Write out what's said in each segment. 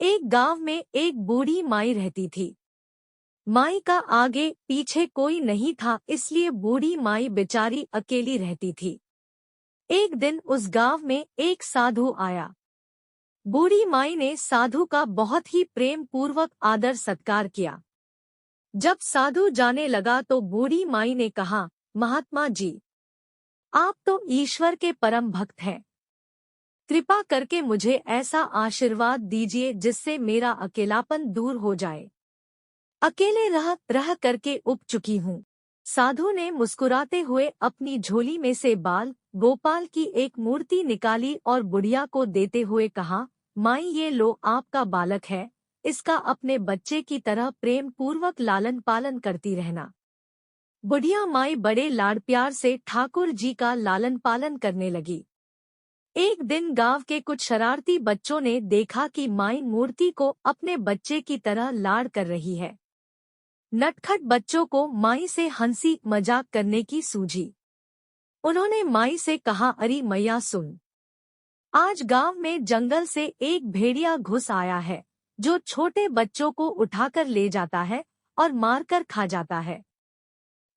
एक गांव में एक बूढ़ी माई रहती थी। माई का आगे पीछे कोई नहीं था, इसलिए बूढ़ी माई बेचारी अकेली रहती थी। एक दिन उस गांव में एक साधु आया। बूढ़ी माई ने साधु का बहुत ही प्रेम पूर्वक आदर सत्कार किया। जब साधु जाने लगा तो बूढ़ी माई ने कहा, महात्मा जी, आप तो ईश्वर के परम भक्त हैं। कृपा करके मुझे ऐसा आशीर्वाद दीजिए जिससे मेरा अकेलापन दूर हो जाए। अकेले रह रह करके उब चुकी हूँ। साधु ने मुस्कुराते हुए अपनी झोली में से बाल गोपाल की एक मूर्ति निकाली और बुढ़िया को देते हुए कहा, माई ये लो आपका बालक है, इसका अपने बच्चे की तरह प्रेम पूर्वक लालन पालन करती रहना। बुढ़िया माई बड़े लाड़ प्यार से ठाकुर जी का लालन पालन करने लगी। एक दिन गांव के कुछ शरारती बच्चों ने देखा कि माई मूर्ति को अपने बच्चे की तरह लाड़ कर रही है। नटखट बच्चों को माई से हंसी मजाक करने की सूझी। उन्होंने माई से कहा, अरे मैया सुन, आज गांव में जंगल से एक भेड़िया घुस आया है जो छोटे बच्चों को उठाकर ले जाता है और मारकर खा जाता है।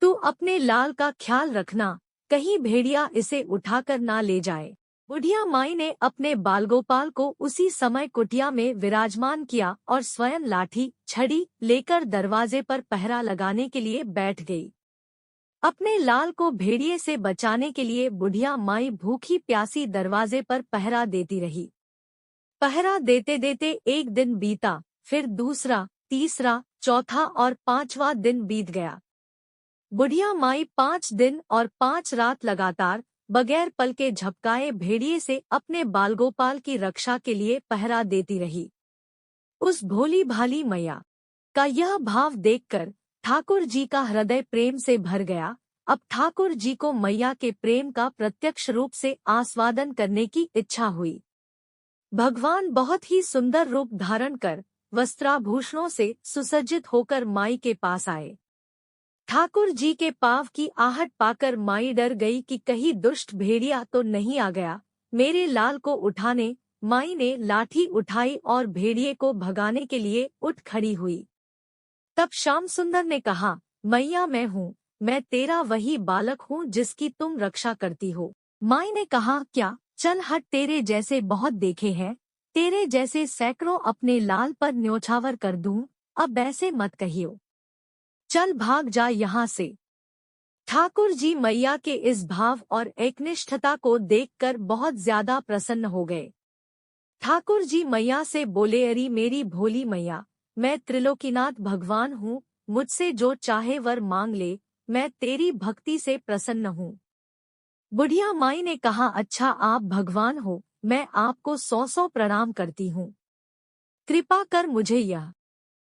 तू अपने लाल का ख्याल रखना, कहीं भेड़िया इसे उठाकर ना ले जाए। बुढ़िया माई ने अपने बालगोपाल को उसी समय कुटिया में विराजमान किया और स्वयं लाठी छड़ी लेकर दरवाजे पर पहरा लगाने के लिए बैठ गई। अपने लाल को भेड़िए से बचाने के लिए बुढ़िया माई भूखी प्यासी दरवाजे पर पहरा देती रही। पहरा देते देते एक दिन बीता, फिर दूसरा, तीसरा, चौथा और पांचवा दिन बीत गया। बुढ़िया माई 5 दिन और 5 रात लगातार बगैर पल के झपकाए भेड़िए से अपने बालगोपाल की रक्षा के लिए पहरा देती रही। उस भोली भाली मैया का यह भाव देखकर ठाकुर जी का हृदय प्रेम से भर गया। अब ठाकुर जी को मैया के प्रेम का प्रत्यक्ष रूप से आस्वादन करने की इच्छा हुई। भगवान बहुत ही सुंदर रूप धारण कर वस्त्राभूषणों से सुसज्जित होकर माई के पास आए। ठाकुर जी के पाँव की आहट पाकर माई डर गई कि कहीं दुष्ट भेड़िया तो नहीं आ गया मेरे लाल को उठाने। माई ने लाठी उठाई और भेड़िए को भगाने के लिए उठ खड़ी हुई। तब श्याम सुंदर ने कहा, मैया मैं हूँ, मैं तेरा वही बालक हूँ जिसकी तुम रक्षा करती हो। माई ने कहा, क्या, चल हट, तेरे जैसे बहुत देखे हैं, तेरे जैसे सैकड़ों अपने लाल पर न्योछावर कर दूं, अब ऐसे मत कहियो, चल भाग जा यहाँ से। ठाकुर जी मैया के इस भाव और एकनिष्ठता को देखकर बहुत ज्यादा प्रसन्न हो गए। ठाकुर जी मैया से बोले, अरे मेरी भोली मैया, मैं त्रिलोकीनाथ भगवान हूँ, मुझसे जो चाहे वर मांग ले, मैं तेरी भक्ति से प्रसन्न हूँ। बुढ़िया माई ने कहा, अच्छा आप भगवान हो, मैं आपको 100 प्रणाम करती हूँ। कृपा कर मुझे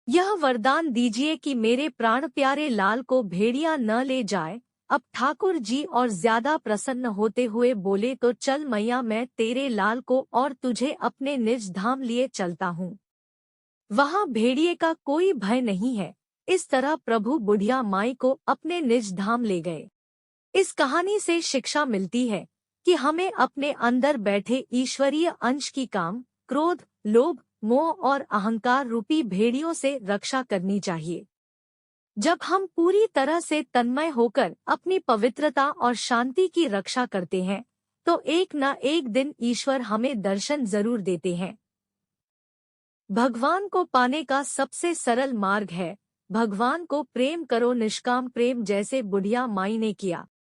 यह वरदान दीजिए कि मेरे प्राण प्यारे लाल को भेड़िया न ले जाए। अब ठाकुर जी और ज्यादा प्रसन्न होते हुए बोले, तो चल मैया, मैं तेरे लाल को और तुझे अपने निज धाम लिए चलता हूँ, वहाँ भेड़िए का कोई भय नहीं है। इस तरह प्रभु बुढ़िया माई को अपने निज धाम ले गए। इस कहानी से शिक्षा मिलती है कि हमें अपने अंदर बैठे ईश्वरीय अंश की काम, क्रोध, लोभ, मोह और अहंकार रूपी भेड़ियों से रक्षा करनी चाहिए। जब हम पूरी तरह से तन्मय होकर अपनी पवित्रता और शांति की रक्षा करते हैं तो एक न एक दिन ईश्वर हमें दर्शन जरूर देते हैं। भगवान को पाने का सबसे सरल मार्ग है भगवान को प्रेम करो, निष्काम प्रेम, जैसे बुढ़िया माई ने किया।